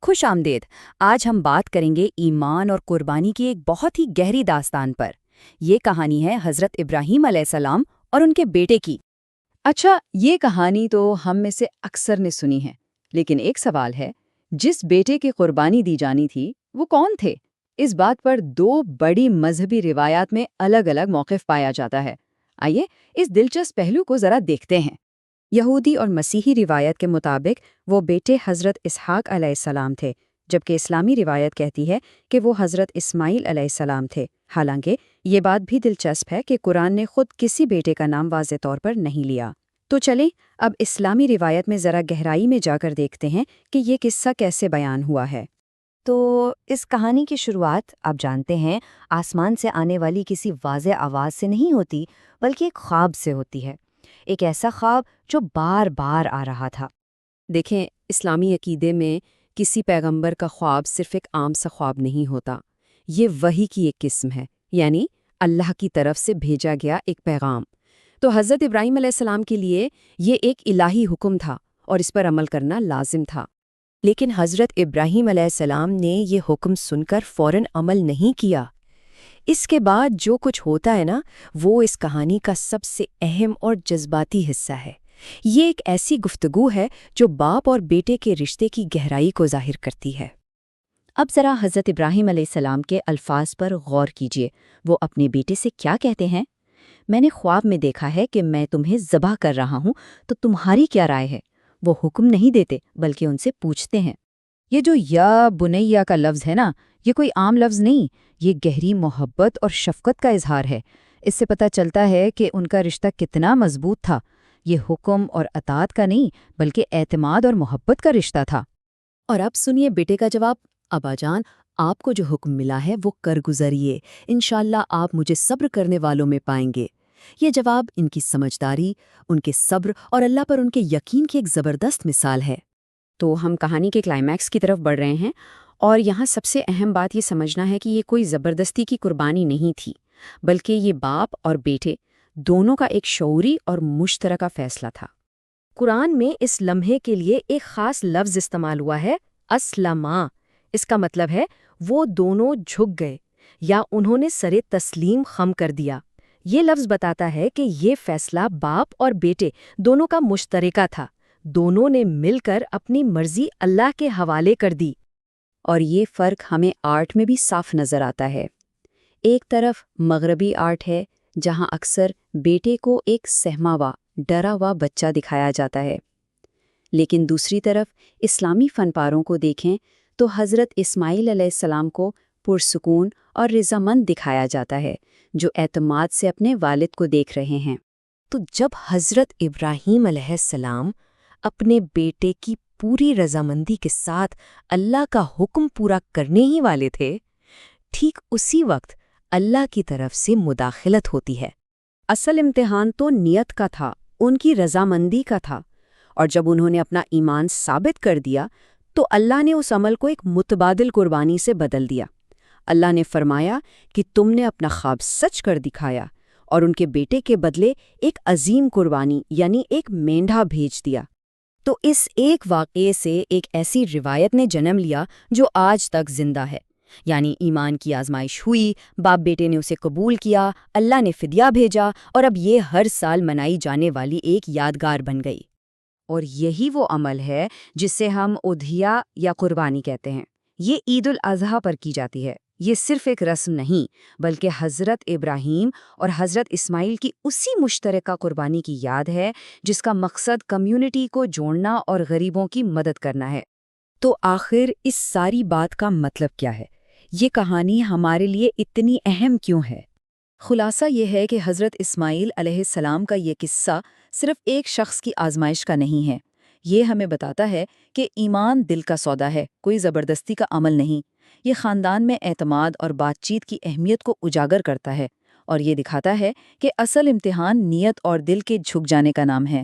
خوش آمدید۔ آج ہم بات کریں گے ایمان اور قربانی کی ایک بہت ہی گہری داستان پر۔ یہ کہانی ہے حضرت ابراہیم علیہ السلام اور ان کے بیٹے کی۔ اچھا، یہ کہانی تو ہم میں سے اکثر نے سنی ہے، لیکن ایک سوال ہے، جس بیٹے کی قربانی دی جانی تھی وہ کون تھے؟ اس بات پر دو بڑی مذہبی روایات میں الگ الگ موقف پایا جاتا ہے۔ آئیے اس دلچسپ پہلو کو ذرا دیکھتے ہیں۔ یہودی اور مسیحی روایت کے مطابق وہ بیٹے حضرت اسحاق علیہ السلام تھے، جبکہ اسلامی روایت کہتی ہے کہ وہ حضرت اسماعیل علیہ السلام تھے۔ حالانکہ یہ بات بھی دلچسپ ہے کہ قرآن نے خود کسی بیٹے کا نام واضح طور پر نہیں لیا۔ تو چلیں اب اسلامی روایت میں ذرا گہرائی میں جا کر دیکھتے ہیں کہ یہ قصہ کیسے بیان ہوا ہے۔ تو اس کہانی کی شروعات آپ جانتے ہیں آسمان سے آنے والی کسی واضح آواز سے نہیں ہوتی، بلکہ ایک خواب سے ہوتی ہے، ایک ایسا خواب جو بار بار آ رہا تھا۔ دیکھیں، اسلامی عقیدے میں کسی پیغمبر کا خواب صرف ایک عام سا خواب نہیں ہوتا، یہ وحی کی ایک قسم ہے، یعنی اللہ کی طرف سے بھیجا گیا ایک پیغام۔ تو حضرت ابراہیم علیہ السلام کے لیے یہ ایک الہی حکم تھا اور اس پر عمل کرنا لازم تھا۔ لیکن حضرت ابراہیم علیہ السلام نے یہ حکم سن کر فوراً عمل نہیں کیا۔ اس کے بعد جو کچھ ہوتا ہے نا، وہ اس کہانی کا سب سے اہم اور جذباتی حصہ ہے۔ یہ ایک ایسی گفتگو ہے جو باپ اور بیٹے کے رشتے کی گہرائی کو ظاہر کرتی ہے۔ اب ذرا حضرت ابراہیم علیہ السلام کے الفاظ پر غور کیجیے، وہ اپنے بیٹے سے کیا کہتے ہیں؟ میں نے خواب میں دیکھا ہے کہ میں تمہیں ذبح کر رہا ہوں، تو تمہاری کیا رائے ہے؟ وہ حکم نہیں دیتے بلکہ ان سے پوچھتے ہیں۔ یہ جو یا بنیا کا لفظ ہے نا، یہ کوئی عام لفظ نہیں، یہ گہری محبت اور شفقت کا اظہار ہے۔ اس سے پتہ چلتا ہے کہ ان کا رشتہ کتنا مضبوط تھا۔ یہ حکم اور اطاعت کا نہیں، بلکہ اعتماد اور محبت کا رشتہ تھا۔ اور اب سنیے بیٹے کا جواب۔ ابا جان، آپ کو جو حکم ملا ہے وہ کر گزریے، انشاءاللہ آپ مجھے صبر کرنے والوں میں پائیں گے۔ یہ جواب ان کی سمجھداری، ان کے صبر اور اللہ پر ان کے یقین کی ایک زبردست مثال ہے۔ تو ہم کہانی کے کلائمیکس کی طرف بڑھ رہے ہیں، اور یہاں سب سے اہم بات یہ سمجھنا ہے کہ یہ کوئی زبردستی کی قربانی نہیں تھی، بلکہ یہ باپ اور بیٹے دونوں کا ایک شعوری اور مشترکہ فیصلہ تھا۔ قرآن میں اس لمحے کے لیے ایک خاص لفظ استعمال ہوا ہے، اسلما۔ اس کا مطلب ہے وہ دونوں جھک گئے یا انہوں نے سر تسلیم خم کر دیا۔ یہ لفظ بتاتا ہے کہ یہ فیصلہ باپ اور بیٹے دونوں کا مشترکہ تھا، دونوں نے مل کر اپنی مرضی اللہ کے حوالے کر دی۔ اور یہ فرق ہمیں آرٹ میں بھی صاف نظر آتا ہے۔ ایک طرف مغربی آرٹ ہے جہاں اکثر بیٹے کو ایک سہما ہوا، ڈرا ہوا بچہ دکھایا جاتا ہے، لیکن دوسری طرف اسلامی فنپاروں کو دیکھیں تو حضرت اسماعیل علیہ السلام کو پرسکون اور رضامند دکھایا جاتا ہے، جو اعتماد سے اپنے والد کو دیکھ رہے ہیں۔ تو جب حضرت ابراہیم علیہ السلام اپنے بیٹے کی پوری رضامندی کے ساتھ اللہ کا حکم پورا کرنے ہی والے تھے، ٹھیک اسی وقت اللہ کی طرف سے مداخلت ہوتی ہے۔ اصل امتحان تو نیت کا تھا، ان کی رضامندی کا تھا، اور جب انہوں نے اپنا ایمان ثابت کر دیا تو اللہ نے اس عمل کو ایک متبادل قربانی سے بدل دیا۔ اللہ نے فرمایا کہ تم نے اپنا خواب سچ کر دکھایا، اور ان کے بیٹے کے بدلے ایک عظیم قربانی یعنی ایک مینڈھا بھیج دیا۔ تو اس ایک واقعے سے ایک ایسی روایت نے جنم لیا جو آج تک زندہ ہے، یعنی ایمان کی آزمائش ہوئی، باپ بیٹے نے اسے قبول کیا، اللہ نے فدیہ بھیجا، اور اب یہ ہر سال منائی جانے والی ایک یادگار بن گئی۔ اور یہی وہ عمل ہے جسے ہم اضحیہ یا قربانی کہتے ہیں۔ یہ عید الاضحیٰ پر کی جاتی ہے۔ یہ صرف ایک رسم نہیں، بلکہ حضرت ابراہیم اور حضرت اسماعیل کی اسی مشترکہ قربانی کی یاد ہے، جس کا مقصد کمیونٹی کو جوڑنا اور غریبوں کی مدد کرنا ہے۔ تو آخر اس ساری بات کا مطلب کیا ہے؟ یہ کہانی ہمارے لیے اتنی اہم کیوں ہے؟ خلاصہ یہ ہے کہ حضرت اسماعیل علیہ السلام کا یہ قصہ صرف ایک شخص کی آزمائش کا نہیں ہے۔ یہ ہمیں بتاتا ہے کہ ایمان دل کا سودا ہے، کوئی زبردستی کا عمل نہیں۔ یہ خاندان میں اعتماد اور بات چیت کی اہمیت کو اجاگر کرتا ہے، اور یہ دکھاتا ہے کہ اصل امتحان نیت اور دل کے جھک جانے کا نام ہے۔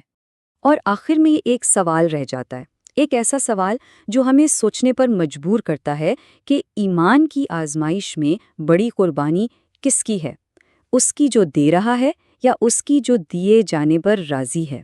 اور آخر میں ایک سوال رہ جاتا ہے، ایک ایسا سوال جو ہمیں سوچنے پر مجبور کرتا ہے کہ ایمان کی آزمائش میں بڑی قربانی کس کی ہے؟ اس کی جو دے رہا ہے یا اس کی جو دیے جانے پر راضی ہے؟